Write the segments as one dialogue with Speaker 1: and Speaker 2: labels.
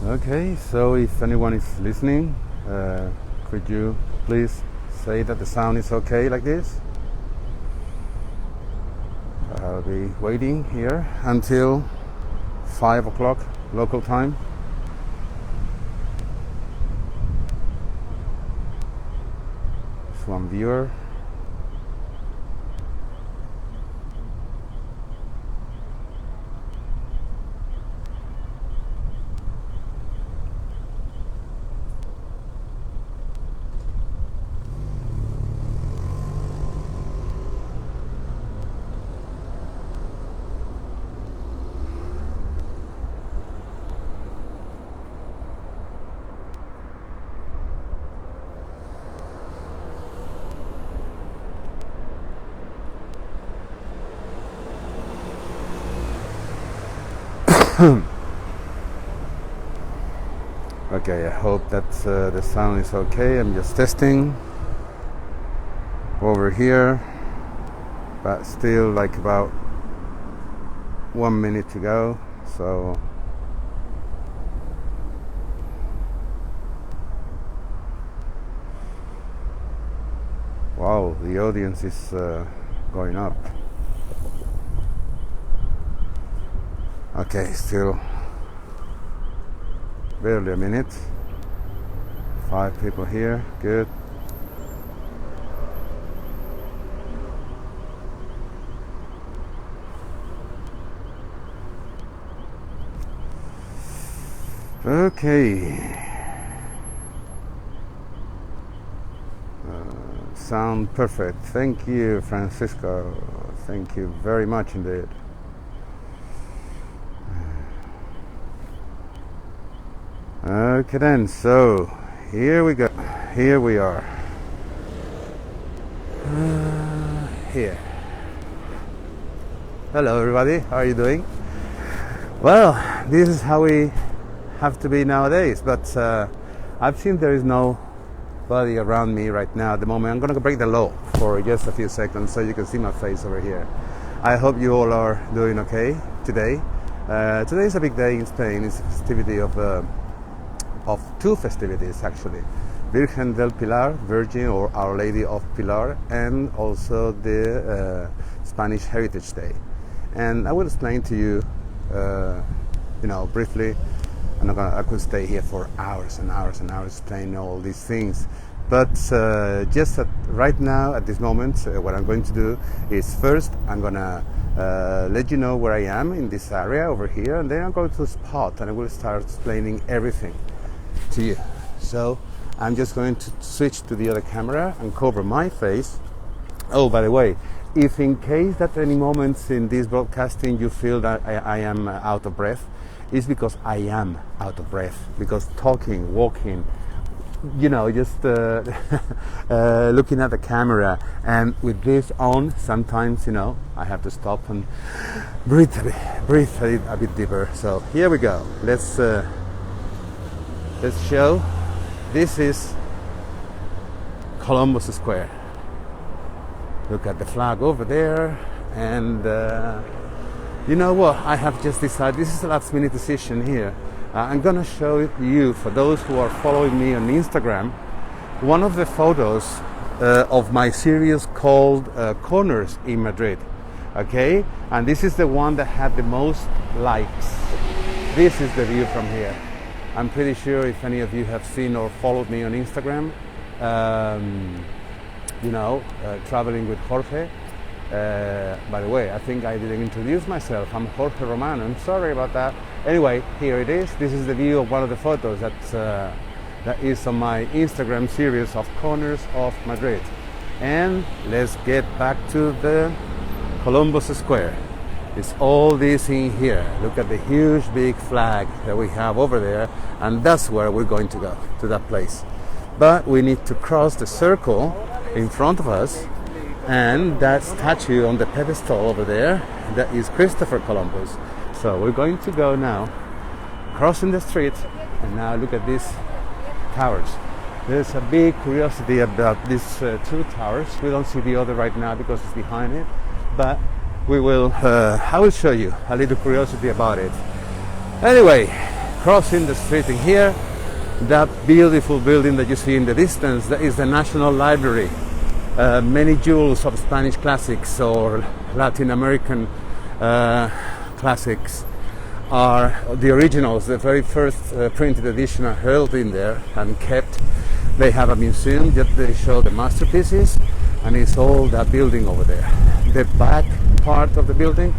Speaker 1: Okay, so if anyone is listening, could you please say that the sound is okay like this? I'll be waiting here until 5 o'clock local time. Just one viewer. Okay, I hope that the sound is okay. I'm just testing over here, but still like about 1 minute to go, so wow, the audience is going up. Okay, still barely a minute. 5 people here, good. Okay. Sound perfect. Thank you, Francisco. Thank you very much indeed. Okay then, so here we go. Here we are. Here. Hello everybody, how are you doing? Well, this is how we have to be nowadays, but I've seen there is nobody around me right now at the moment. I'm gonna break the law for just a few seconds so you can see my face over here. I hope you all are doing okay today. Today is a big day in Spain. It's a festivity of 2 festivities actually. Virgen del Pilar, Virgin or Our Lady of Pilar, and also the Spanish Heritage Day. And I will explain to you, briefly. I could stay here for hours and hours and hours explaining all these things. But just right now, at this moment, what I'm going to do is first I'm gonna let you know where I am in this area over here, and then I'm going to a spot and I will start explaining everything to you. So I'm just going to switch to the other camera and cover my face. Oh, by the way, if in case that any moments in this broadcasting you feel that I am out of breath, it's because I am out of breath, because talking, walking, just looking at the camera and with this on, sometimes I have to stop and breathe a bit deeper. So here we go. Let's show. This is Columbus Square. Look at the flag over there, and you know what? I have just decided, this is a last minute decision here. I'm gonna show you, for those who are following me on Instagram, one of the photos of my series called Corners in Madrid. Okay, and this is the one that had the most likes. This is the view from here. I'm pretty sure if any of you have seen or followed me on Instagram, traveling with Jorge. By the way, I think I didn't introduce myself. I'm Jorge Romano. I'm sorry about that. Anyway, here it is. This is the view of one of the photos that is on my Instagram series of Corners of Madrid. And let's get back to the Columbus Square. It's all this in here. Look at the huge big flag that we have over there, and that's where we're going to go, to that place. But we need to cross the circle in front of us, and that statue on the pedestal over there, that is Christopher Columbus. So we're going to go now, crossing the street, and now look at these towers. There's a big curiosity about these 2 towers. We don't see the other right now because it's behind it, but I will show you a little curiosity about it. Anyway, crossing the street in here, that beautiful building that you see in the distance, that is the National Library. Many jewels of Spanish classics or Latin American classics are the originals. The very first printed edition are held in there and kept. They have a museum that they show the masterpieces, and it's all that building over there. The back part of the building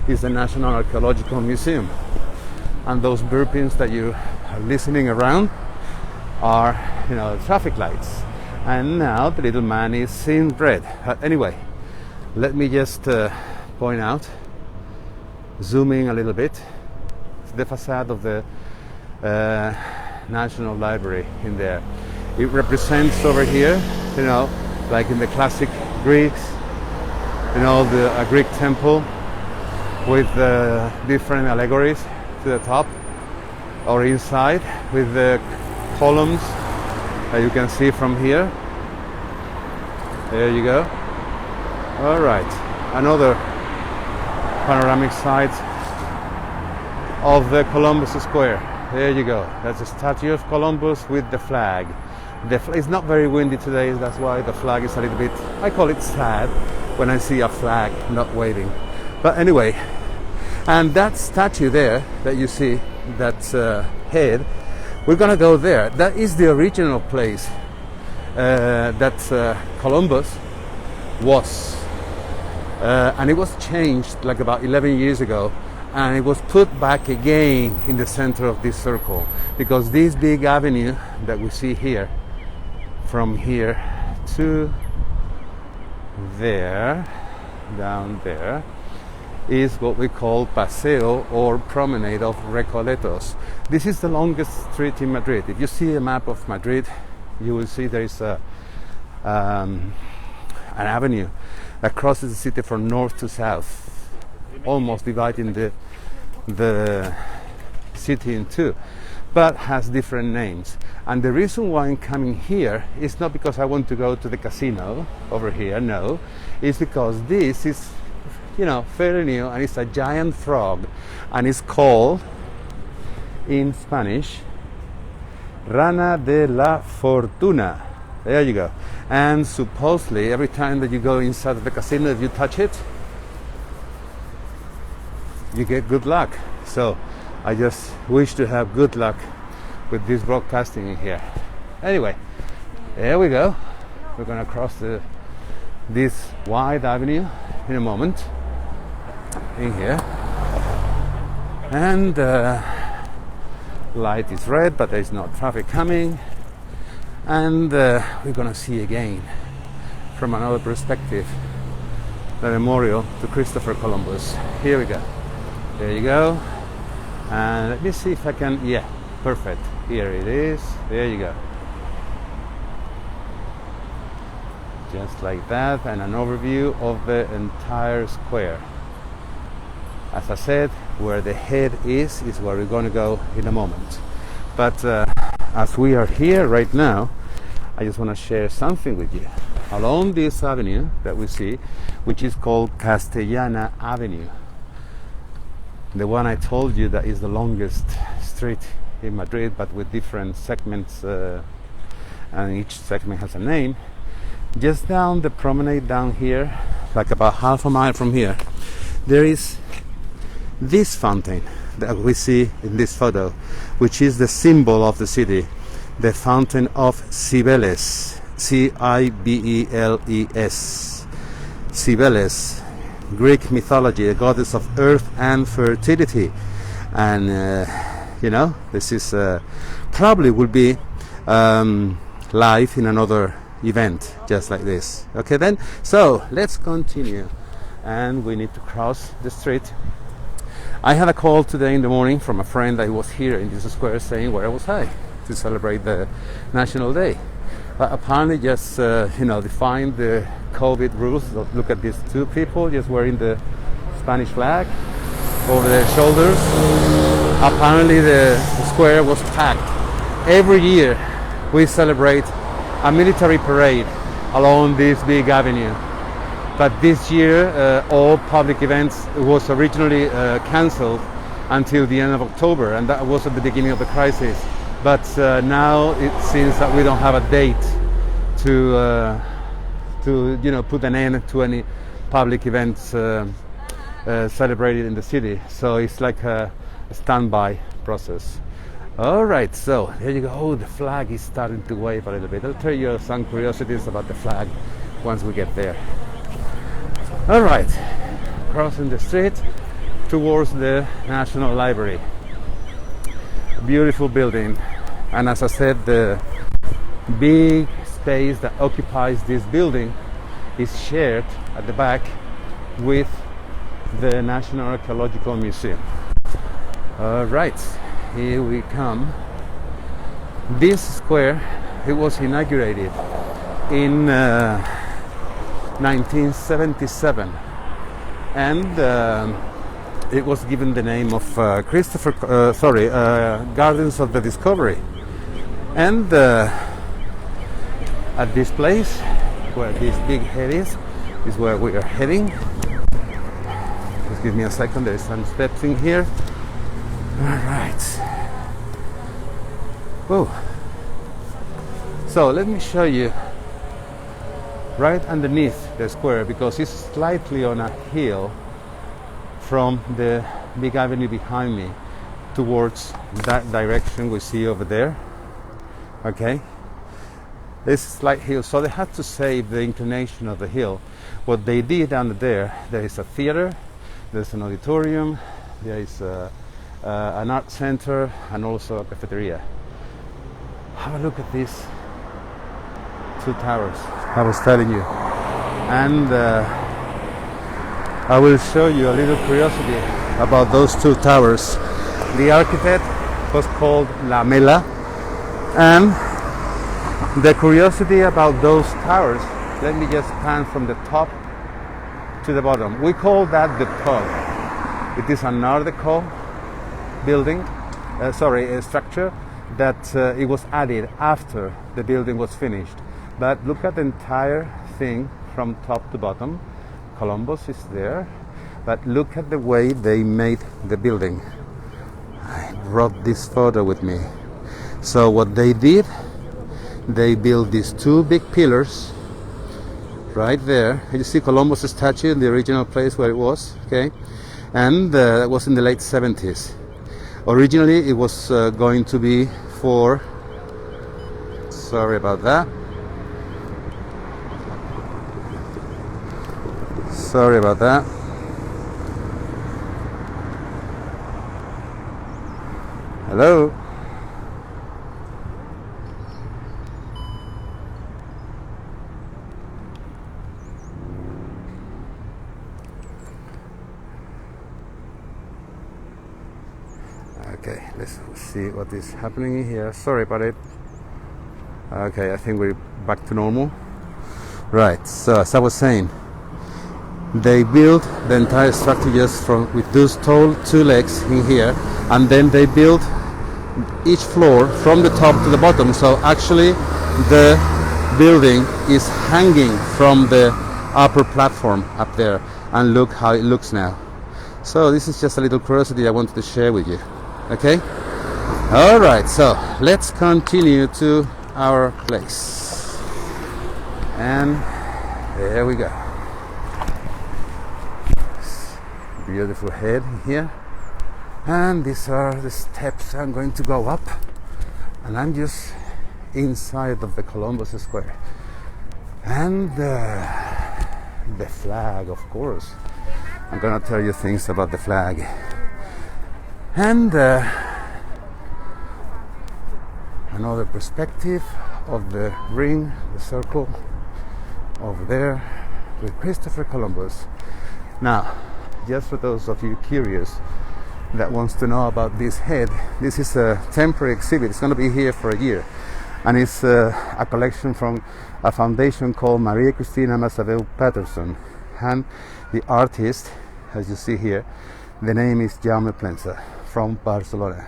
Speaker 1: is the National Archaeological Museum, and those burpings that you are listening around are, you know, traffic lights. And now the little man is seeing red. Anyway, let me just point out, zooming a little bit, the facade of the National Library in there. It represents over here, you know, like in the classic Greeks, you know, a Greek temple with different allegories to the top or inside with the columns that you can see from here. There you go. All right, another panoramic side of the Columbus Square. There you go. That's a statue of Columbus with the flag. It's not very windy today, that's why the flag is a little bit, I call it sad when I see a flag not waving. But anyway, and that statue there that you see, that's head, we're gonna go there. That is the original place that Columbus was. And it was changed like about 11 years ago, and it was put back again in the center of this circle, because this big avenue that we see here, from here to there, down there, is what we call Paseo or Promenade of Recoletos. This is the longest street in Madrid. If you see a map of Madrid, you will see there is an avenue that crosses the city from north to south, almost dividing the city in two, but has different names. And the reason why I'm coming here is not because I want to go to the casino over here, no. It's because this is, you know, fairly new, and it's a giant frog, and it's called, in Spanish, Rana de la Fortuna. There you go. And supposedly, every time that you go inside of the casino, if you touch it, you get good luck. So I just wish to have good luck with this broadcasting in here. Anyway, there we go. We're gonna cross this wide avenue in a moment in here, and light is red, but there's no traffic coming, and we're gonna see again from another perspective the memorial to Christopher Columbus. Here we go. There you go. And let me see if I can, yeah, perfect. Here it is. There you go. Just like that, and an overview of the entire square. As I said, where the head is where we're going to go in a moment. But as we are here right now, I just want to share something with you. Along this avenue that we see, which is called Castellana Avenue, the one I told you that is the longest street in Madrid, but with different segments, and each segment has a name. Just down the promenade down here, like about half a mile from here, there is this fountain that we see in this photo, which is the symbol of the city, the Fountain of Cibeles, Cibeles. Cibeles, Greek mythology, a goddess of earth and fertility. And you know, this is probably will be live in another event just like this. Okay then, so let's continue, and we need to cross the street. I had a call today in the morning from a friend that was here in this square saying where was I to celebrate the National Day. But apparently just defying the COVID rules. Look at these two people just wearing the Spanish flag over their shoulders. Apparently the square was packed. Every year we celebrate a military parade along this big avenue, but this year all public events was originally cancelled until the end of October, and that was at the beginning of the crisis. But now it seems that we don't have a date to put an end to any public events celebrated in the city. So it's like a standby process. All right, so there you go. Oh, the flag is starting to wave a little bit. I'll tell you some curiosities about the flag once we get there. All right, crossing the street towards the National Library. Beautiful building, and as I said, the big space that occupies this building is shared at the back with the National Archaeological Museum. All right, here we come. This square, it was inaugurated in 1977, and it was given the name of Gardens of the Discovery. And at this place, where this big head is where we are heading. Just give me a second, there is some steps in here. Alright. Whoa. So let me show you right underneath the square, because it's slightly on a hill from the big avenue behind me towards that direction we see over there. Okay, this slight hill, so they had to save the inclination of the hill. What they did down there is a theater, there's an auditorium, there is an art center, and also a cafeteria. Have a look at these two towers I was telling you, and I will show you a little curiosity about those two towers. The architect was called Lamela, and the curiosity about those towers, let me just pan from the top to the bottom. We call that the pub. It is an Art Deco building, structure that it was added after the building was finished. But look at the entire thing from top to bottom. Columbus is there, but look at the way they made the building. I brought this photo with me. So what they did, they built these two big pillars right there. You see Columbus statue in the original place where it was, okay? And that was in the late 70s. Originally it was going to be for, sorry about that. Sorry about that. Hello? Okay, let's see what is happening here. Sorry about it. Okay, I think we're back to normal. Right, so as I was saying, they built the entire structure just with those tall two legs in here, and then they built each floor from the top to the bottom. So actually the building is hanging from the upper platform up there, and look how it looks now. So this is just a little curiosity I wanted to share with you. Okay, all right, so let's continue to our place, and there we go. Beautiful head here, and these are the steps I'm going to go up, and I'm just inside of the Columbus Square, and the flag, of course. I'm gonna tell you things about the flag, and another perspective of the ring, the circle over there with Christopher Columbus. Now, just for those of you curious that wants to know about this head, this is a temporary exhibit. It's going to be here for a year, and it's a collection from a foundation called Maria Cristina Massavel Patterson, and the artist, as you see here, the name is Jaume Plensa from Barcelona.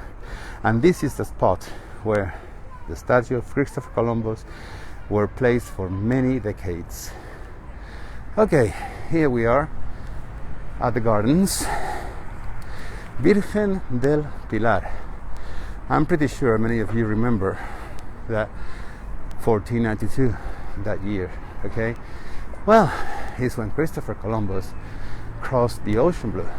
Speaker 1: And this is the spot where the statue of Christopher Columbus were placed for many decades. Okay, here we are at the gardens. Virgen del Pilar. I'm pretty sure many of you remember that 1492, that year, okay? Well, it's when Christopher Columbus crossed the ocean blue.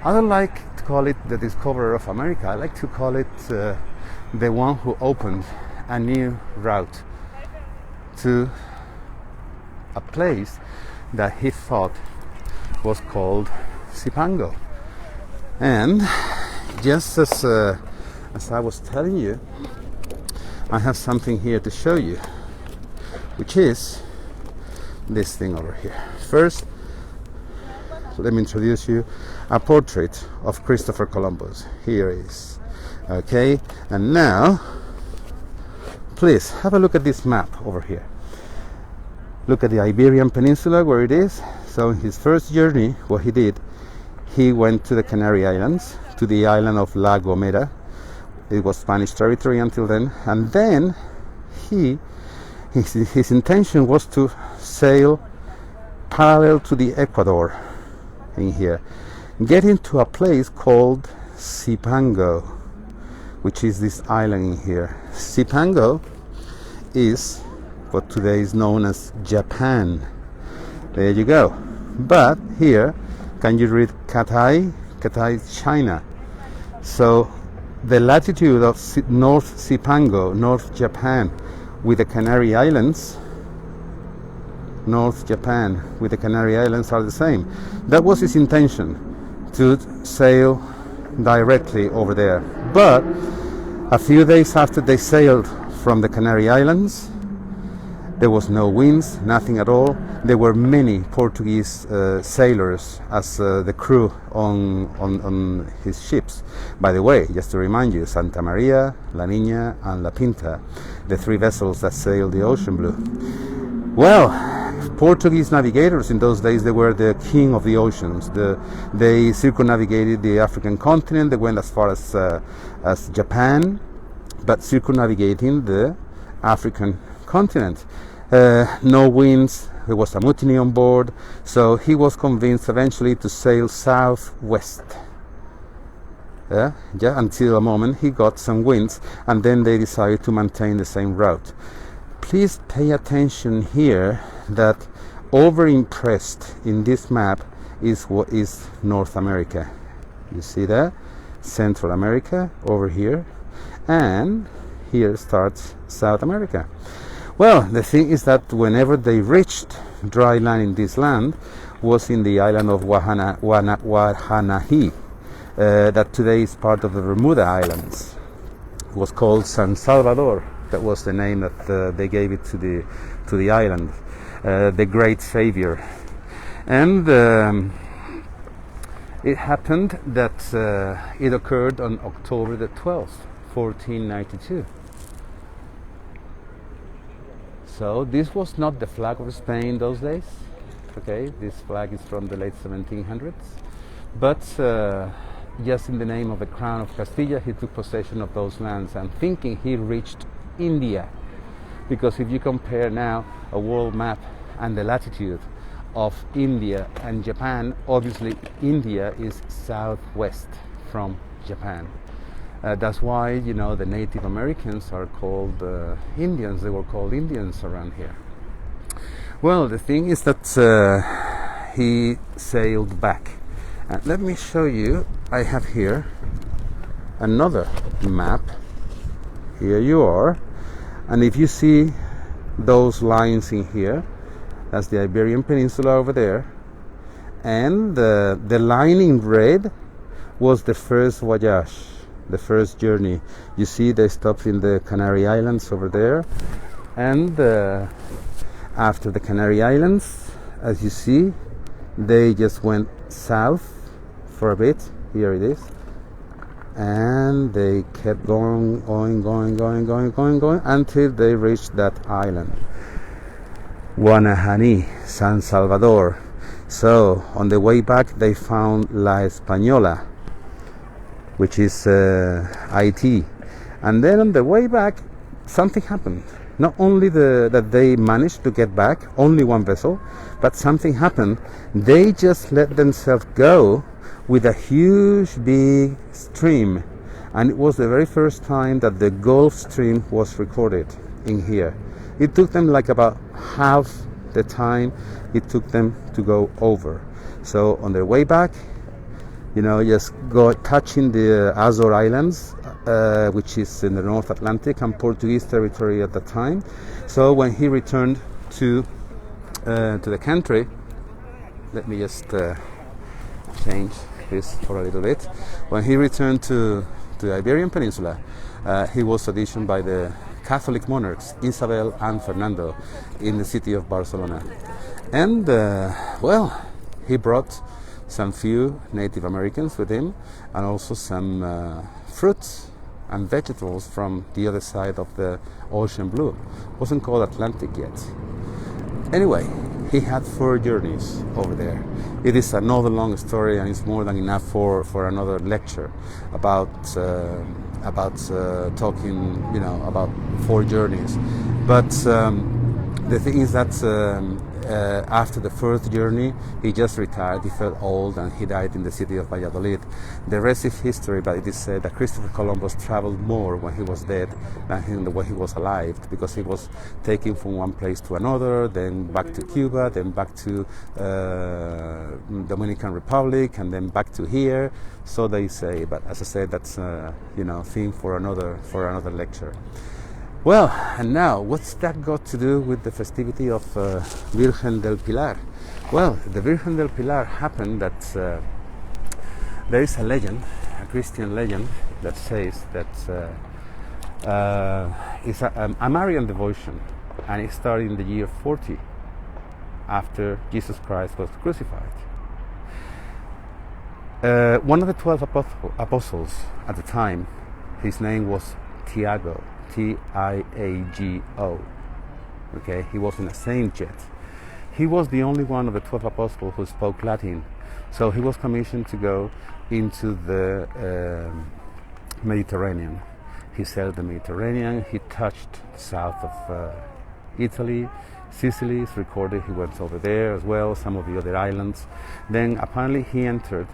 Speaker 1: I don't like to call it the discoverer of America. I like to call it the one who opened a new route to a place that he thought was called Zipango. And just as I was telling you, I have something here to show you, which is this thing over here. First, let me introduce you a portrait of Christopher Columbus. Here it is. Okay, and now please have a look at this map over here. Look at the Iberian Peninsula where it is. So in his first journey, what he did, he went to the Canary Islands, to the island of La Gomera. It was Spanish territory until then, and then his intention was to sail parallel to the Ecuador in here, getting to a place called Zipango, which is this island in here. Zipango is what today is known as Japan. There you go. But here, can you read Cathay? Cathay is China. So the latitude of North Zipango, North Japan, with the Canary Islands, North Japan with the Canary Islands are the same. That was his intention, to sail directly over there. But a few days after they sailed from the Canary Islands, there was no winds, nothing at all. There were many Portuguese sailors as the crew on his ships. By the way, just to remind you, Santa Maria, La Niña, and La Pinta, the three vessels that sailed the ocean blue. Well, Portuguese navigators in those days, they were the king of the oceans. They circumnavigated the African continent. They went as far as Japan, but circumnavigating the African continent. No winds, there was a mutiny on board, so he was convinced eventually to sail southwest. Until a moment he got some winds, and then they decided to maintain the same route. Please pay attention here that over-impressed in this map is what is North America. You see that? Central America over here, and here starts South America. Well, the thing is that whenever they reached dry land in this land was in the island of Wahanahi, that today is part of the Bermuda Islands. It was called San Salvador. That was the name that they gave it to the island, the Great Savior. And it happened that it occurred on October the 12th, 1492. So this was not the flag of Spain those days. Okay, this flag is from the late 1700s. But just in the name of the Crown of Castilla, he took possession of those lands and thinking he reached India. Because if you compare now a world map and the latitude of India and Japan, obviously India is southwest from Japan. That's why, you know, the Native Americans are called Indians. They were called Indians around here. Well, the thing is that he sailed back. And let me show you, I have here another map. Here you are. And if you see those lines in here, that's the Iberian Peninsula over there. And the line in red was the first voyage, the first journey. You see they stopped in the Canary Islands over there. And after the Canary Islands, as you see, they just went south for a bit. Here it is. And they kept going until they reached that island, Guanahani, San Salvador. So on the way back they found La Española, which is IT. And then on the way back something happened. Not only that they managed to get back, only one vessel, but something happened. They just let themselves go with a huge big stream, and it was the very first time that the Gulf Stream was recorded in here. It took them like about half the time it took them to go over. So on their way back, just go touching the Azore Islands, which is in the North Atlantic and Portuguese territory at the time. So when he returned to the country, let me just change this for a little bit. When he returned to the Iberian Peninsula, he was auditioned by the Catholic monarchs Isabel and Fernando in the city of Barcelona. And he brought some few Native Americans with him, and also some fruits and vegetables from the other side of the ocean blue. It wasn't called Atlantic yet. Anyway, he had 4 journeys over there. It is another long story, and it's more than enough for another lecture about talking, about 4 journeys. But the thing is that after the 4th journey, he just retired. He felt old and he died in the city of Valladolid. The rest is history, but it is said that Christopher Columbus traveled more when he was dead than when he was alive, because he was taken from one place to another, then back to Cuba, then back to Dominican Republic, and then back to here. So they say, but as I said, that's theme for another lecture. Well, and now, what's that got to do with the festivity of Virgen del Pilar? Well, the Virgen del Pilar happened that there is a legend, a Christian legend, that says that it's a Marian devotion, and it started in the year 40 after Jesus Christ was crucified. One of the 12 apostles at the time, his name was Tiago. Tiago. Okay, he wasn't a saint yet. He was the only one of the 12 apostles who spoke Latin. So he was commissioned to go into the Mediterranean. He sailed the Mediterranean. He touched south of Italy. Sicily is recorded. He went over there as well, some of the other islands. Then apparently he entered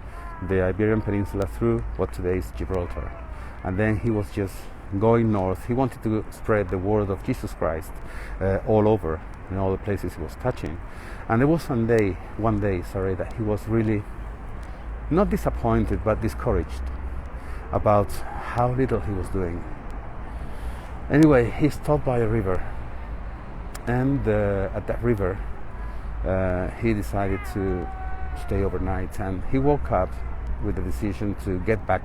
Speaker 1: the Iberian Peninsula through what today is Gibraltar. And then he was just going north. He wanted to spread the word of Jesus Christ all over, in all the places he was touching. And there was one day that he was really not disappointed but discouraged about how little he was doing. Anyway, he stopped by a river, and at that river he decided to stay overnight, and he woke up with the decision to get back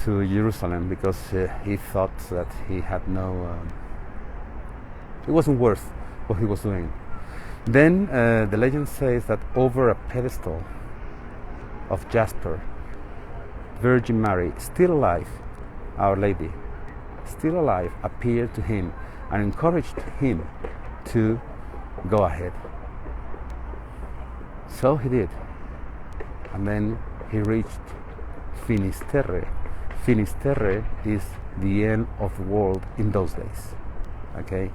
Speaker 1: to Jerusalem, because he thought that he had it wasn't worth what he was doing. Then the legend says that over a pedestal of jasper, Virgin Mary, still alive, Our Lady, still alive, appeared to him and encouraged him to go ahead. So he did, and then he reached Finisterre. Finisterre is the end of the world in those days. Okay,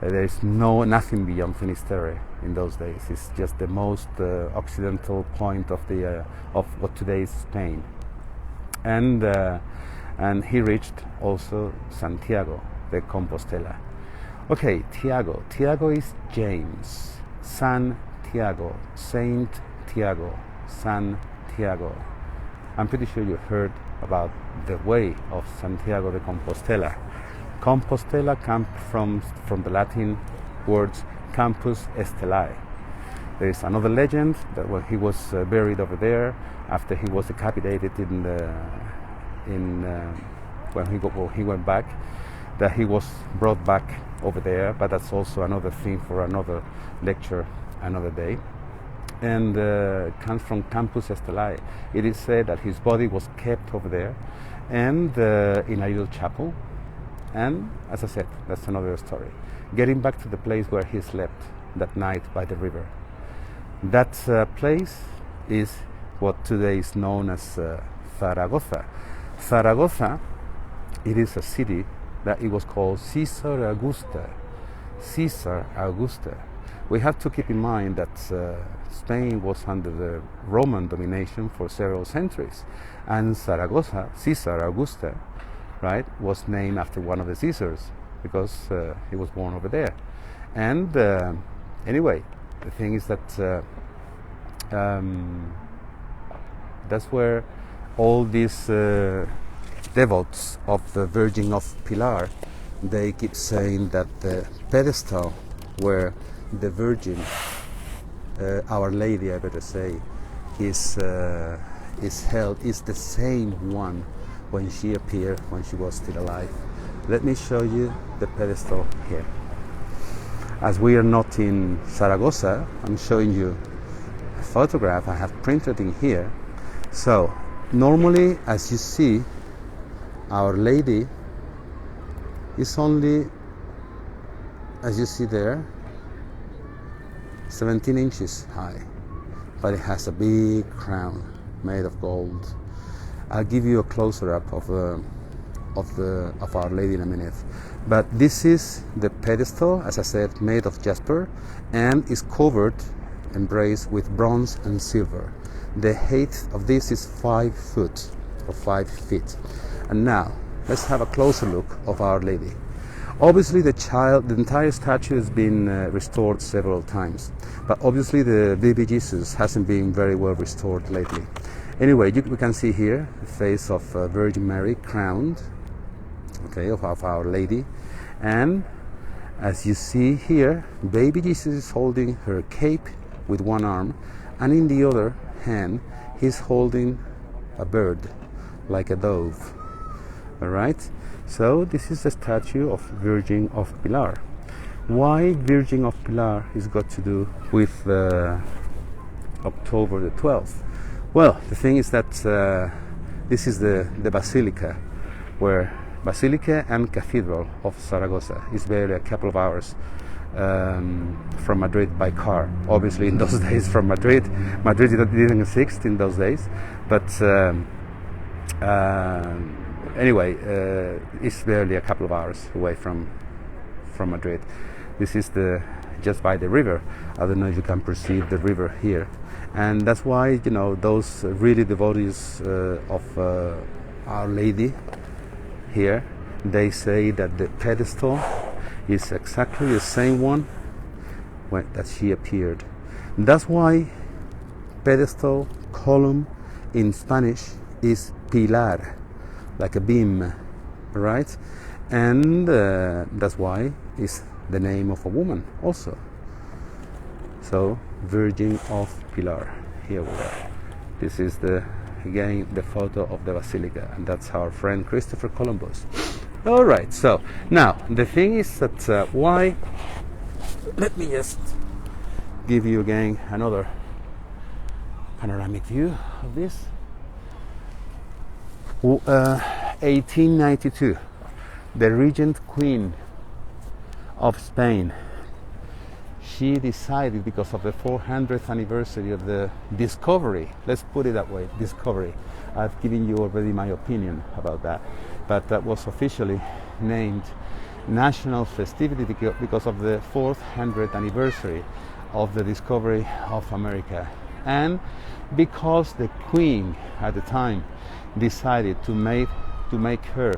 Speaker 1: there is nothing beyond Finisterre in those days. It's just the most occidental point of what today is Spain. And he reached also Santiago de Compostela. Okay, Tiago is James. Santiago, Saint Tiago, Santiago. I'm pretty sure you've heard about the way of Santiago de Compostela. Compostela comes from the Latin words Campus Stellae. There is another legend that when he was buried over there, after he was decapitated when he went back, that he was brought back over there. But that's also another theme for another lecture, another day. And comes from Campus Stellae. It is said that his body was kept over there, and in a little chapel. And as I said, that's another story. Getting back to the place where he slept that night by the river. That place is what today is known as Zaragoza. Zaragoza, it is a city that it was called Caesar Augusta. Caesar Augusta. We have to keep in mind that Spain was under the Roman domination for several centuries, and Zaragoza, Caesar Augusta, right, was named after one of the Caesars because he was born over there. And anyway, the thing is that that's where all these devotees of the Virgin of Pilar, they keep saying that the pedestal where the Virgin, Our Lady, I better say, is held is the same one when she appeared, when she was still alive. Let me show you the pedestal here. As we are not in Zaragoza, I'm showing you a photograph I have printed in here. So normally, as you see, Our Lady is only, as you see there, 17 inches high, but it has a big crown made of gold. I'll give you a closer up of Our Lady in a minute. But this is the pedestal, as I said, made of jasper and is covered, embraced with bronze and silver. The height of this is 5 foot or 5 feet. And now let's have a closer look of Our Lady. Obviously the entire statue has been restored several times, but obviously the baby Jesus hasn't been very well restored lately. Anyway, we can see here the face of Virgin Mary crowned, okay, of Our Lady, and as you see here, baby Jesus is holding her cape with one arm, and in the other hand he's holding a bird like a dove. All right, so this is the statue of Virgin of Pilar. Why Virgin of Pilar is got to do with October the 12th? Well, the thing is that this is the basilica, where basilica and cathedral of Zaragoza is barely a couple of hours from Madrid by car. Obviously in those days from Madrid didn't exist in those days, but anyway, it's barely a couple of hours away from Madrid. This is just by the river. I don't know if you can perceive the river here, and that's why, you know, those really devotees of Our Lady here, they say that the pedestal is exactly the same one that she appeared. That's why pedestal, column in Spanish is pilar, like a beam, right? And that's why it's the name of a woman also. So Virgin of Pilar, here we are. This is again the photo of the basilica, and that's our friend Christopher Columbus. All right, so now the thing is that why, let me just give you again another panoramic view of this. 1892, the Regent Queen of Spain, she decided, because of the 400th anniversary of the discovery, let's put it that way, discovery. I've given you already my opinion about that, but that was officially named national festivity because of the 400th anniversary of the discovery of America, and because the Queen at the time decided to make her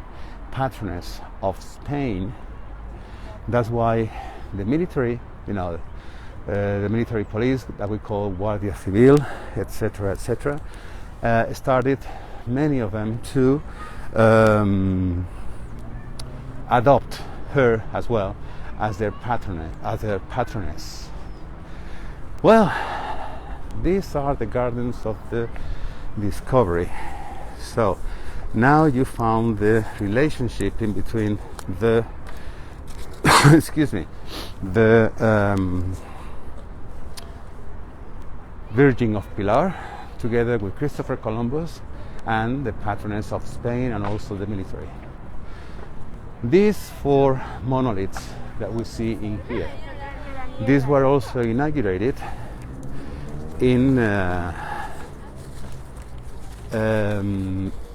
Speaker 1: patroness of Spain. That's why the military, you know, the military police that we call Guardia Civil, etc., etc., started, many of them, to adopt her as well as their patroness. Well, these are the gardens of the discovery. So now you found the relationship in between the excuse me, the Virgin of Pilar, together with Christopher Columbus and the patroness of Spain, and also the military. These 4 monoliths that we see in here, these were also inaugurated in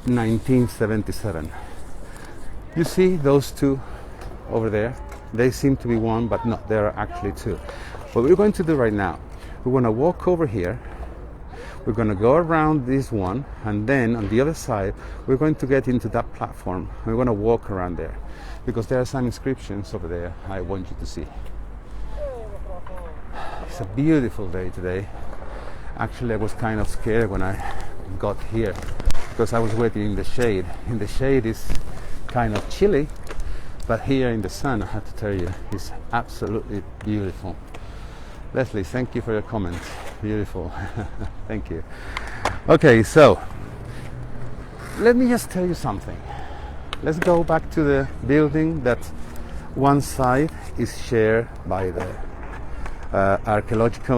Speaker 1: 1977. You see those 2 over there? They seem to be one, but no, there are actually 2. What we're going to do right now, we're going to walk over here. We're going to go around this one, and then on the other side, we're going to get into that platform. We're going to walk around there because there are some inscriptions over there I want you to see. It's a beautiful day today. Actually, I was kind of scared when I got here because I was waiting in the shade. In the shade is kind of chilly, but here in the sun, I have to tell you, it's absolutely beautiful. Leslie, thank you for your comments. Beautiful. Thank you. Okay, so let me just tell you something. Let's go back to the building that one side is shared by the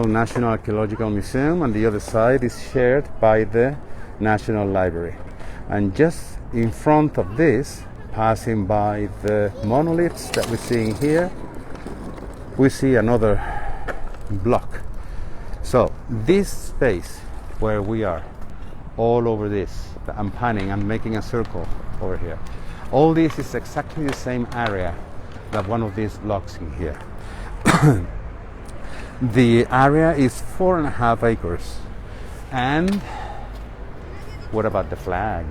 Speaker 1: National Archaeological Museum, and the other side is shared by the National Library. And just in front of this, passing by the monoliths that we're seeing here, we see another block. So this space where we are, all over this, I'm panning, I'm making a circle over here. All this is exactly the same area that one of these blocks in here. The area is 4.5 acres. And what about the flag?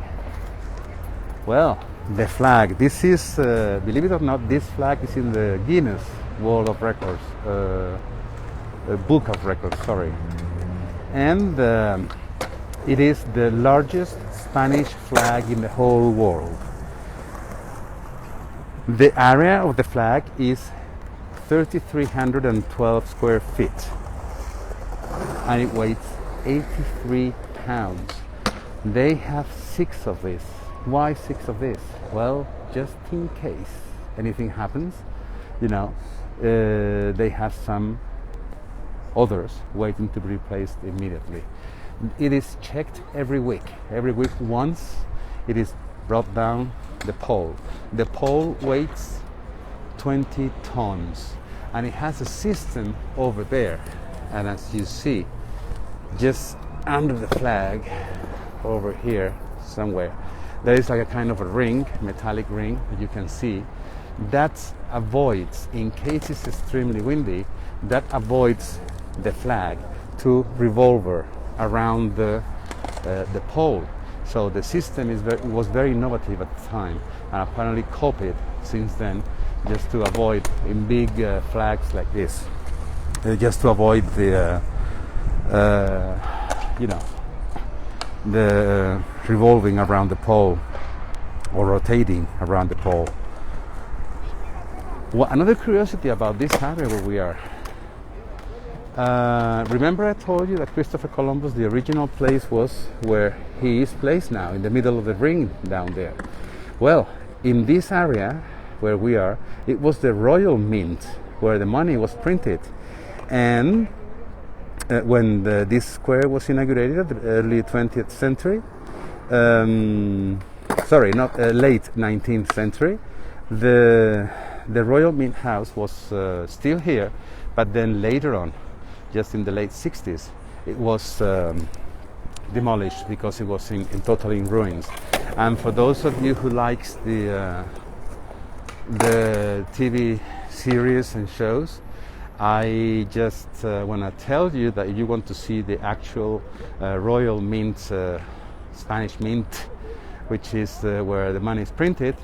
Speaker 1: Well, the flag, this is, believe it or not, this flag is in the Guinness World of Records, Book of Records, sorry. And it is the largest Spanish flag in the whole world. The area of the flag is 3,312 square feet, and it weighs 83 pounds. They have 6 of this. Why 6 of this? Well, just in case anything happens, you know, they have some others waiting to be replaced immediately. It is checked every week. Every week once it is brought down the pole. The pole weighs 20 tons, and it has a system over there. And as you see, just under the flag over here somewhere, there is like a kind of a ring, metallic ring that you can see. That avoids, in case it's extremely windy, that avoids the flag to revolve around the pole. So the system was very innovative at the time, and apparently copied since then, just to avoid in big flags like this, just to avoid the the revolving around the pole or rotating around the pole. Well, another curiosity about this area where we are. Remember I told you that Christopher Columbus, the original place was where he is placed now, in the middle of the ring down there. Well, in this area where we are, it was the Royal Mint where the money was printed. And when this square was inaugurated at the early 20th century, late 19th century, the Royal Mint House was still here, but then later on, just in the late 60s, it was demolished because it was totally in ruins. And for those of you who likes the TV series and shows, I just want to tell you that if you want to see the actual Royal Mint, Spanish Mint, which is where the money is printed,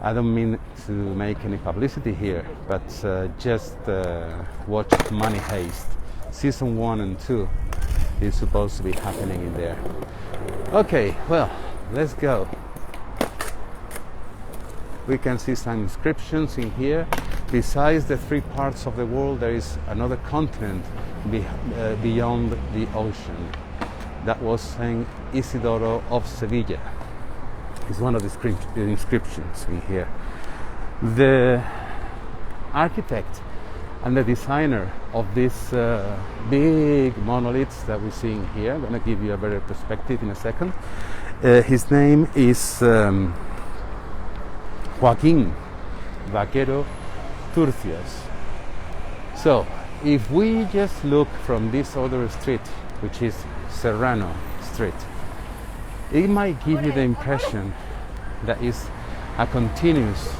Speaker 1: I don't mean to make any publicity here, but just watch Money Heist. Season 1 and 2 is supposed to be happening in there. Okay, well, let's go. We can see some inscriptions in here. Besides the 3 parts of the world, there is another continent beyond the ocean. That was Saint Isidoro of Sevilla. It's one of the inscriptions in here. The architect and the designer of these big monoliths that we're seeing here, I'm going to give you a better perspective in a second. His name is Joaquín Vaquero Turcios. So if we just look from this other street, which is Serrano Street, it might give you the impression that it's a continuous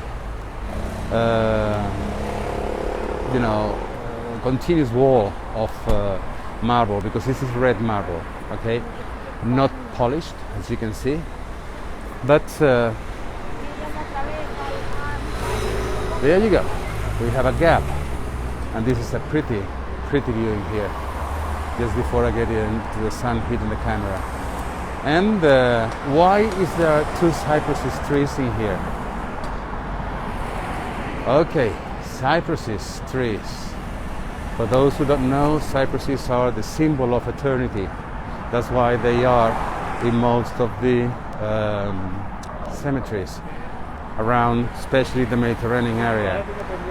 Speaker 1: continuous wall of marble, because this is red marble, okay, not polished, as you can see, but there you go. We have a gap, and this is a pretty view in here, just before I get into the sun hitting the camera. And why is there two cypresses trees in here? Okay, cypresses trees. For those who don't know, cypresses are the symbol of eternity. That's why they are in most of the cemeteries around, especially the Mediterranean area.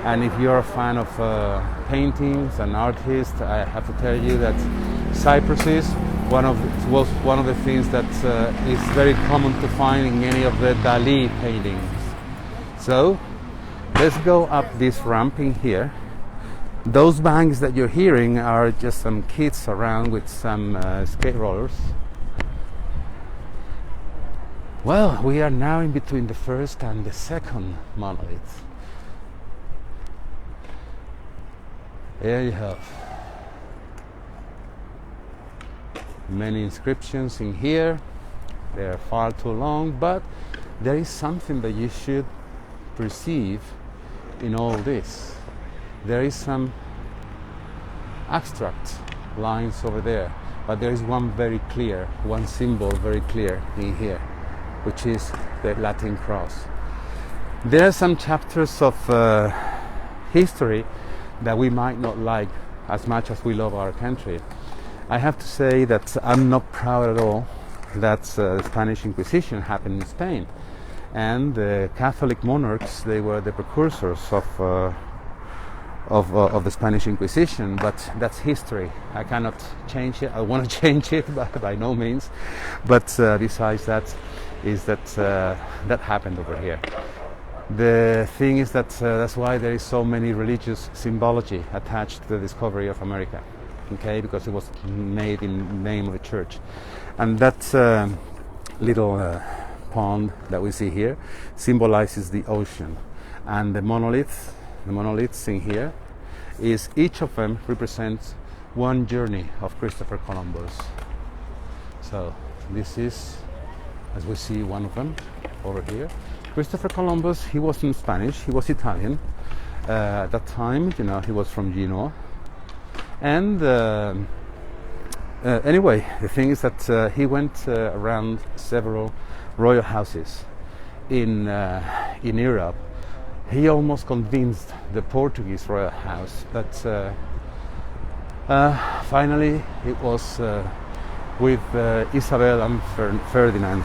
Speaker 1: And if you're a fan of paintings and artists, I have to tell you that cypresses was one of the things that is very common to find in any of the Dalí paintings. So let's go up this ramp in here. Those bangs that you're hearing are just some kids around with some skate rollers. Well, we are now in between the first and the second monolith. There you have many inscriptions in here. They are far too long, but there is something that you should perceive in all this. There is some abstract lines over there, but there is one very clear, one symbol very clear in here, which is the Latin cross. There are some chapters of history that we might not like as much as we love our country. I have to say that I'm not proud at all that the Spanish Inquisition happened in Spain, and the Catholic monarchs, they were the precursors of the Spanish Inquisition, but that's history. I cannot change it. I want to change it, but by no means. But besides that, that happened over here. The thing is that that's why there is so many religious symbology attached to the discovery of America, okay? Because it was made in the name of the church. And that little pond that we see here symbolizes the ocean. And the monoliths in here, is each of them represents one journey of Christopher Columbus. So this is, as we see, one of them over here. Christopher Columbus, he wasn't Spanish, he was Italian. At that time, you know, he was from Genoa. And anyway, the thing is that he went around several royal houses in Europe. He almost convinced the Portuguese royal house, but finally it was with Isabel and Ferdinand.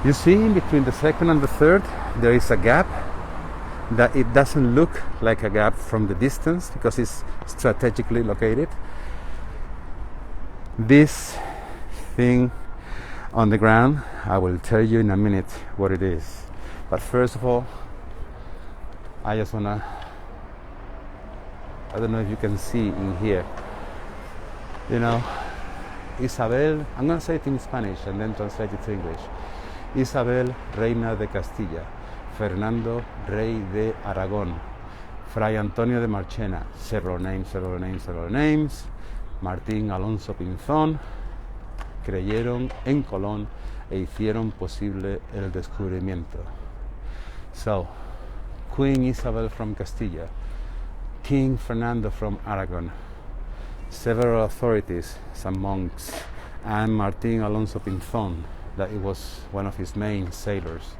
Speaker 1: You see, in between the second and the third, there is a gap that it doesn't look like a gap from the distance because it's strategically located. This thing on the ground, I will tell you in a minute what it is. But first of all, I just wanna, I don't know if you can see in here, you know, Isabel, I'm gonna say it in Spanish and then translate it to English. Isabel, Reina de Castilla, Fernando, Rey de Aragón, Fray Antonio de Marchena, several names, Martín Alonso Pinzón, creyeron en Colón e hicieron posible el descubrimiento. So, Queen Isabel from Castilla, King Fernando from Aragon, several authorities, some monks, and Martín Alonso Pinzón, that it was one of his main sailors,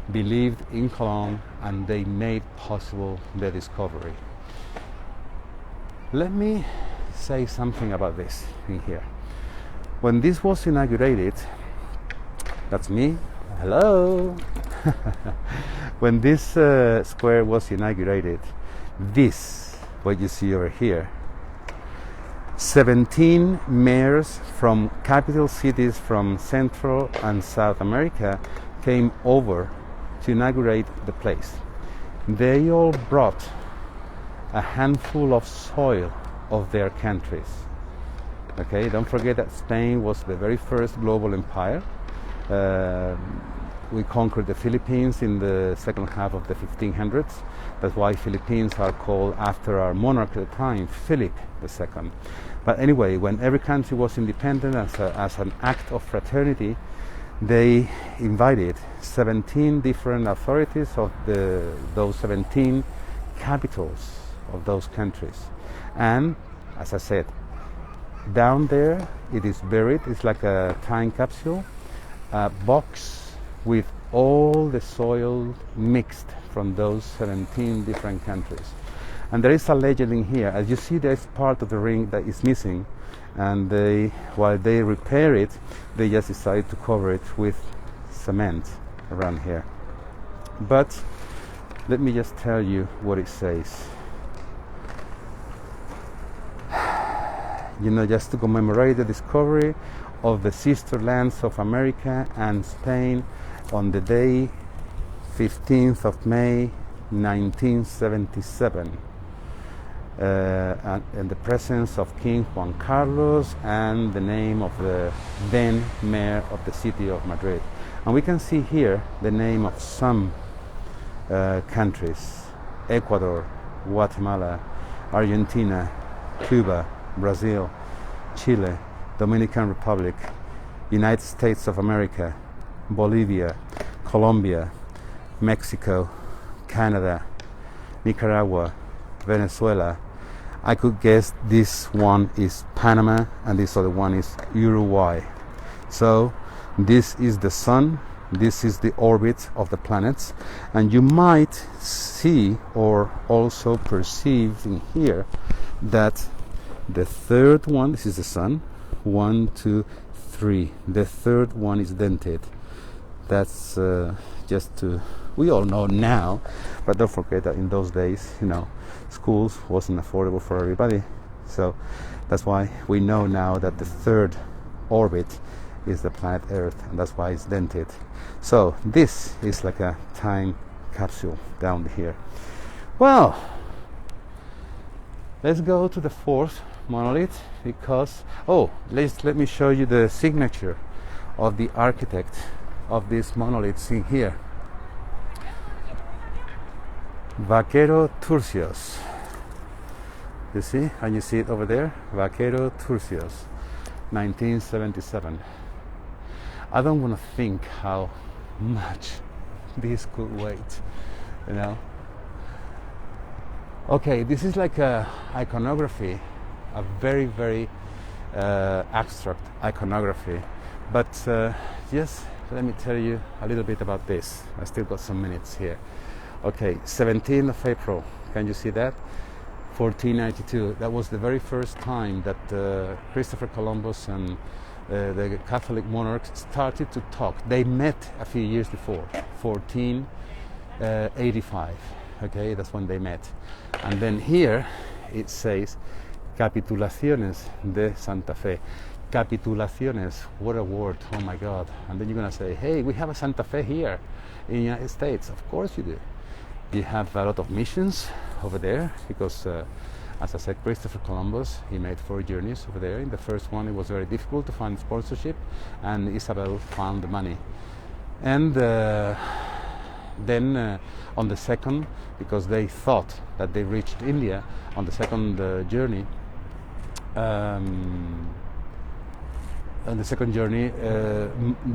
Speaker 1: believed in Colón, and they made possible the discovery. Let me say something about this in here. When this was inaugurated, that's me, hello. When this square was inaugurated, this, what you see over here, 17 mayors from capital cities from Central and South America came over to inaugurate the place. They all brought a handful of soil of their countries. Okay, don't forget that Spain was the very first global empire. we conquered the Philippines in the second half of the 1500s. That's why Philippines are called after our monarch at the time, Philip II. But anyway, when every country was independent as an act of fraternity, they invited 17 different authorities of those 17 capitals of those countries. And as I said, down there it is buried. It's like a time capsule, a box with all the soil mixed from those 17 different countries. And there is a legend in here. As you see, there's part of the ring that is missing, and while they repair it, they just decide to cover it with cement around here. But let me just tell you what it says. You know, just to commemorate the discovery of the sister lands of America and Spain on the day 15th of May 1977, in the presence of King Juan Carlos and the name of the then mayor of the city of Madrid. And we can see here the name of some countries: Ecuador, Guatemala, Argentina, Cuba, Brazil, Chile, Dominican Republic, United States of America, Bolivia, Colombia, Mexico, Canada, Nicaragua, Venezuela. I could guess this one is Panama and this other one is Uruguay. So this is the sun, this is the orbit of the planets, and you might see or also perceive in here that the third one, this is the sun, 1, 2, 3, the third one is dented. That's just to, we all know now, but don't forget that in those days, you know, schools wasn't affordable for everybody. So that's why we know now that the third orbit is the planet Earth, and that's why it's dented. So this is like a time capsule down here. Well, let's go to the fourth monolith, because let me show you the signature of the architect of this monolith in here. Vaquero Turcios. You see? And you see it over there? Vaquero Turcios, 1977. I don't want to think how much this could wait, you know. Okay, this is like a iconography, a very, very abstract iconography. But just let me tell you a little bit about this. I still got some minutes here. Okay, 17th of April, can you see that? 1492, that was the very first time that Christopher Columbus and the Catholic monarchs started to talk. They met a few years before, 1485, okay, that's when they met. And then here it says Capitulaciones de Santa Fe. Capitulaciones, what a word, oh my God. And then you're gonna say, hey, we have a Santa Fe here in the United States. Of course you do. You have a lot of missions over there because, as I said, Christopher Columbus, he made 4 journeys over there. In the first one, it was very difficult to find sponsorship, and Isabel found the money. And then on the second, because they thought that they reached India on the second journey,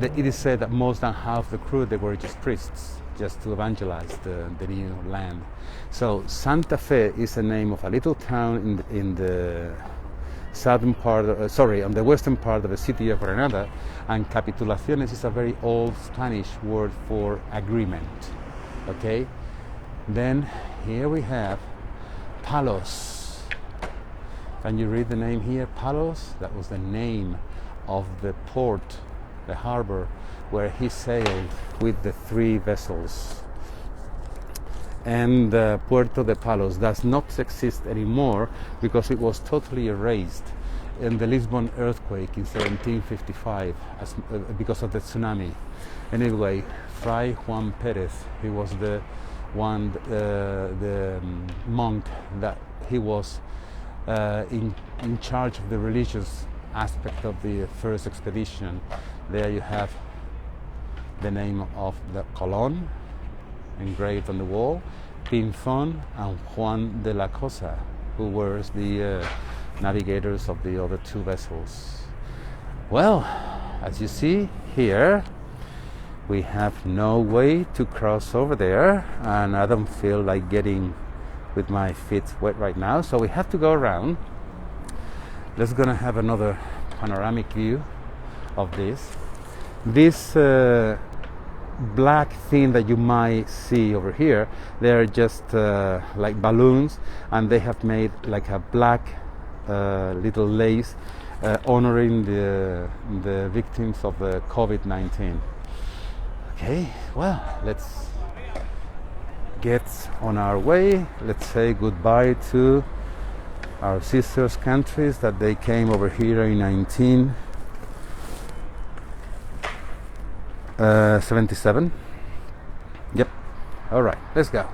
Speaker 1: it is said that more than half the crew, they were just priests, just to evangelize the new land. So Santa Fe is the name of a little town in the southern part, on the western part of the city of Granada, and Capitulaciones is a very old Spanish word for agreement. Okay, then here we have Palos. Can you read the name here? Palos, that was the name of the port, the harbor, where he sailed with the 3 vessels. And Puerto de Palos does not exist anymore because it was totally erased in the Lisbon earthquake in 1755 because of the tsunami. Anyway, Fray Juan Perez, he was the one, the monk that he was in charge of the religious aspect of the first expedition. There you have the name of the Colón engraved on the wall, Pinzón and Juan de la Cosa, who were the navigators of the other two vessels. Well, as you see here, we have no way to cross over there, and I don't feel like getting with my feet wet right now, so we have to go around. Let's gonna have another panoramic view of this. This black thing that you might see over here, they're just like balloons, and they have made like a black little lace honoring the victims of the COVID-19. Okay, well, let's get on our way. Let's say goodbye to our sisters countries that they came over here in 1977. Yep. All right, let's go.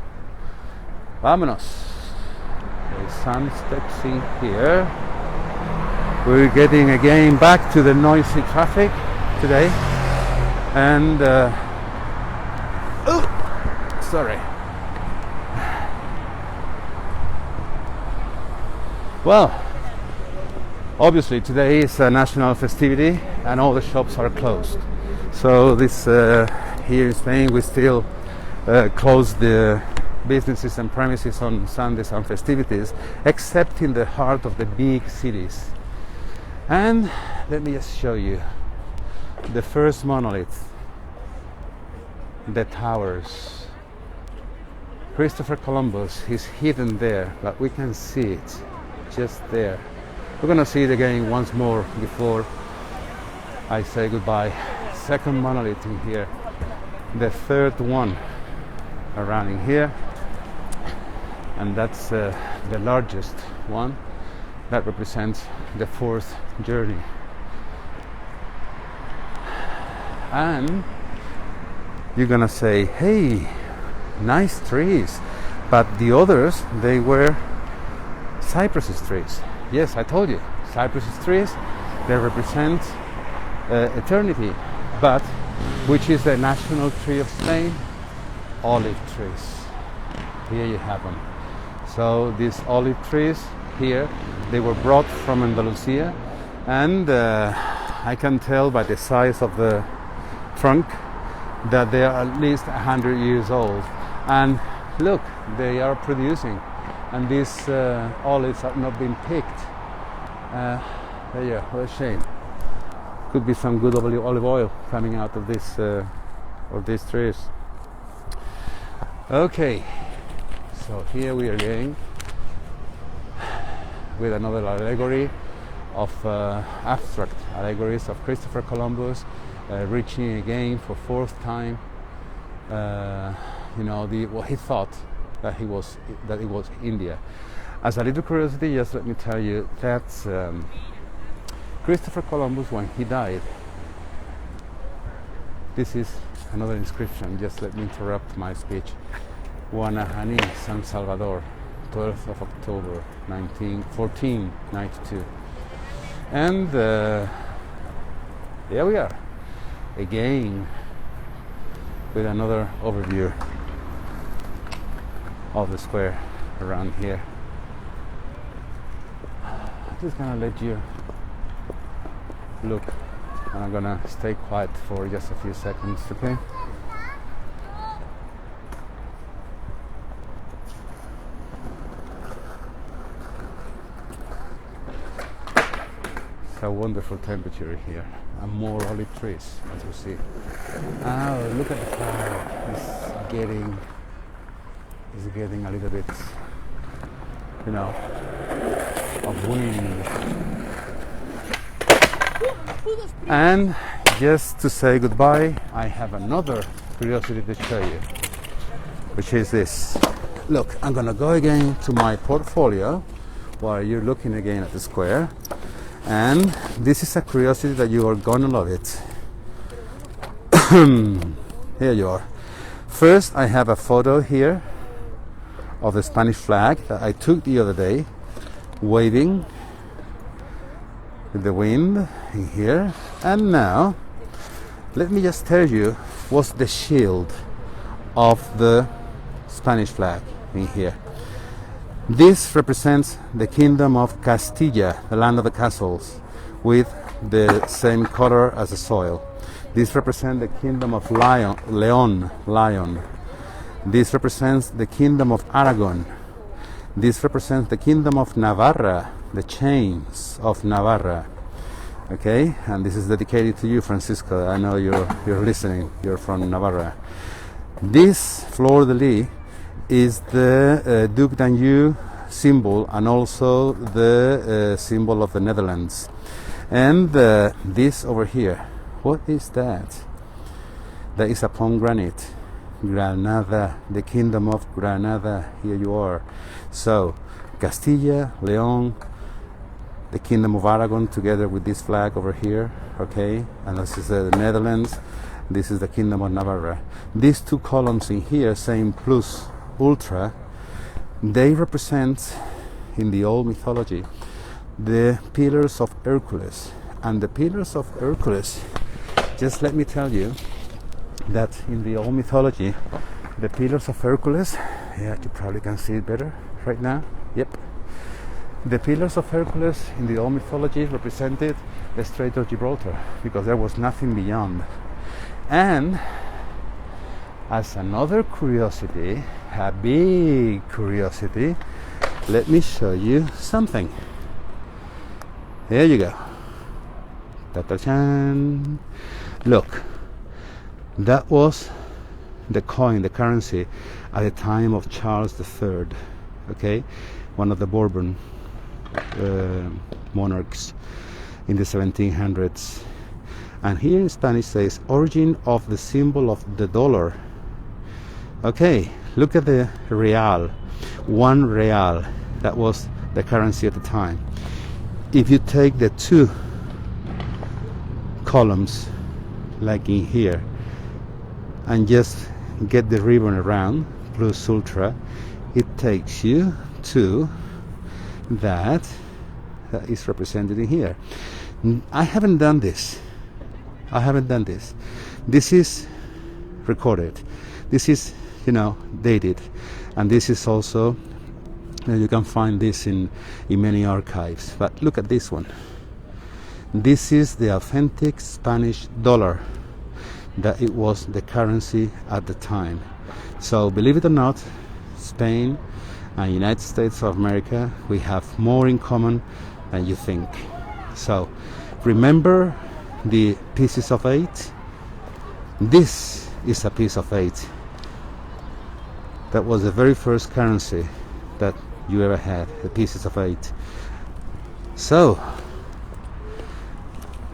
Speaker 1: Vámonos. The sun steps in here. We're getting again back to the noisy traffic today, and sorry. Well, obviously today is a national festivity and all the shops are closed. So this here in Spain we still close the businesses and premises on Sundays and festivities, except in the heart of the big cities. And let me just show you the first monolith, the towers. Christopher Columbus is hidden there, but we can see it just there. We're gonna see it again once more before I say goodbye. Second monolith in here, the third one around in here, and that's the largest one that represents the fourth journey. And you're gonna say, hey, nice trees, but the others, they were cypress trees. Yes, I told you, cypress trees, they represent eternity. But which is the national tree of Spain? Olive trees. Here you have them. So these olive trees here, they were brought from Andalusia, and I can tell by the size of the trunk that they are at least 100 years old. And look, they are producing, and these olives have not been picked. There you go, what a shame. Could be some good olive oil coming out of this of these trees. Okay, so here we are again with another allegory of abstract allegories of Christopher Columbus reaching again for fourth time. What he thought that it was India. As a little curiosity, just let me tell you that Christopher Columbus, when he died, this is another inscription. Just let me interrupt my speech. Guanahani, San Salvador, 12th of October 1492. And here we are again with another overview of the square around here. I'm just gonna let you look, and I'm gonna stay quiet for just a few seconds, okay? It's a wonderful temperature here, and more olive trees, as you see. Oh, look at the cloud. It's getting a little bit, of wind. And just to say goodbye, I have another curiosity to show you, which is this. Look, I'm gonna go again to my portfolio while you're looking again at the square, and this is a curiosity that you are gonna love it. Here you are. First, I have a photo here of the Spanish flag that I took the other day, waving with the wind in here. And now let me just tell you was the shield of the Spanish flag in here. This represents the kingdom of Castilla, the land of the castles, with the same color as the soil. This represents the kingdom of Leon. This represents the kingdom of Aragon. This represents the kingdom of Navarra, the chains of Navarra. Okay, and this is dedicated to you, Francisco. I know you're listening. You're from Navarra. This fleur-de-lis is the Duc d'Anjou symbol and also the symbol of the Netherlands. And this over here, what is that? That is a pomegranate. Granada, the kingdom of Granada. Here you are. So Castilla, Leon, the kingdom of Aragon, together with this flag over here. Okay, and this is the Netherlands. This is the kingdom of Navarra. These two columns in here saying plus ultra, they represent in the old mythology the pillars of Hercules. And the pillars of Hercules, just let me tell you that in the old mythology, the pillars of Hercules, yeah, you probably can see it better right now. Yep. The pillars of Hercules in the old mythology represented the Strait of Gibraltar, because there was nothing beyond. And as another curiosity, a big curiosity, let me show you something. There you go. Ta-ta-chan. Look, that was the coin, the currency at the time of Charles III, okay, one of the Bourbon monarchs in the 1700s. And here in Spanish says origin of the symbol of the dollar. Okay, look at the real, 1 real, that was the currency at the time. If you take the two columns like in here and just get the ribbon around plus ultra, it takes you to that is represented in here. I haven't done this. This is recorded. This is, dated, and this is also you can find this in many archives. But look at this one. This is the authentic Spanish dollar, that it was the currency at the time. So believe it or not, Spain and United States of America, we have more in common than you think. So remember the pieces of 8. This is a piece of 8. That was the very first currency that you ever had, the pieces of 8. So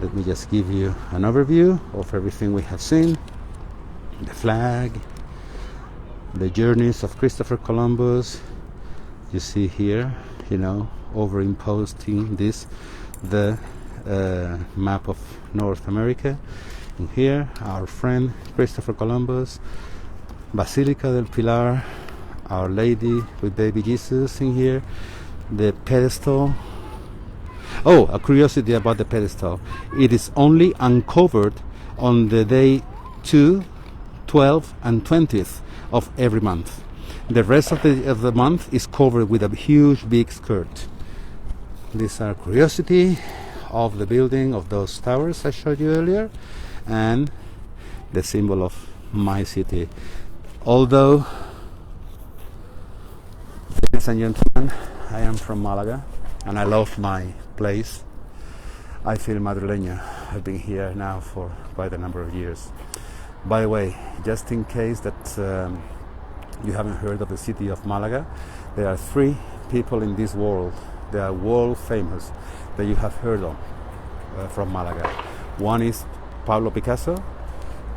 Speaker 1: let me just give you an overview of everything we have seen. The flag, the journeys of Christopher Columbus. You see here, overimposing this, the map of North America. And here, our friend Christopher Columbus, Basilica del Pilar, Our Lady with baby Jesus in here, the pedestal. Oh, a curiosity about the pedestal. It is only uncovered on the day 2, 12, and 20th of every month. The rest of the month is covered with a huge big skirt. These are curiosity of the building of those towers I showed you earlier, and the symbol of my city. Although, ladies and gentlemen, I am from Malaga and I love my place, I feel madrileño. I've been here now for quite a number of years. By the way, just in case that you haven't heard of the city of Malaga, there are 3 people in this world, they are world famous, that you have heard of from Malaga. One is Pablo Picasso,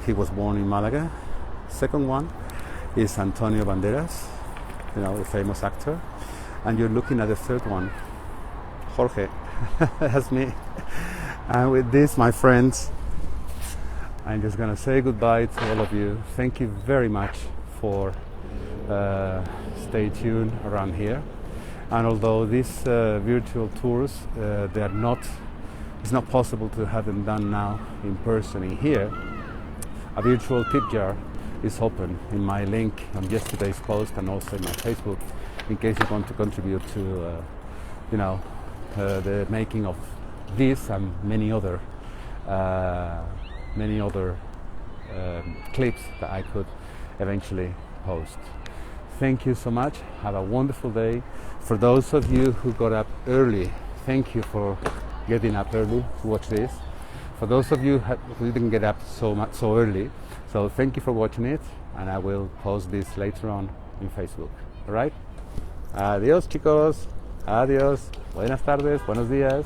Speaker 1: he was born in Malaga. Second one is Antonio Banderas, the famous actor. And you're looking at the third one, Jorge. That's me. And with this, my friends, I'm just gonna say goodbye to all of you. Thank you very much for stay tuned around here. And although these virtual tours, it's not possible to have them done now in person in here, a virtual tip jar is open in my link on yesterday's post and also in my Facebook, in case you want to contribute to, the making of this and many other clips that I could eventually post. Thank you so much. Have a wonderful day. For those of you who got up early, thank you for getting up early to watch this. For those of you who didn't get up so early, so thank you for watching it, and I will post this later on in Facebook. All right? Adiós, chicos. Adiós. Buenas tardes. Buenos días.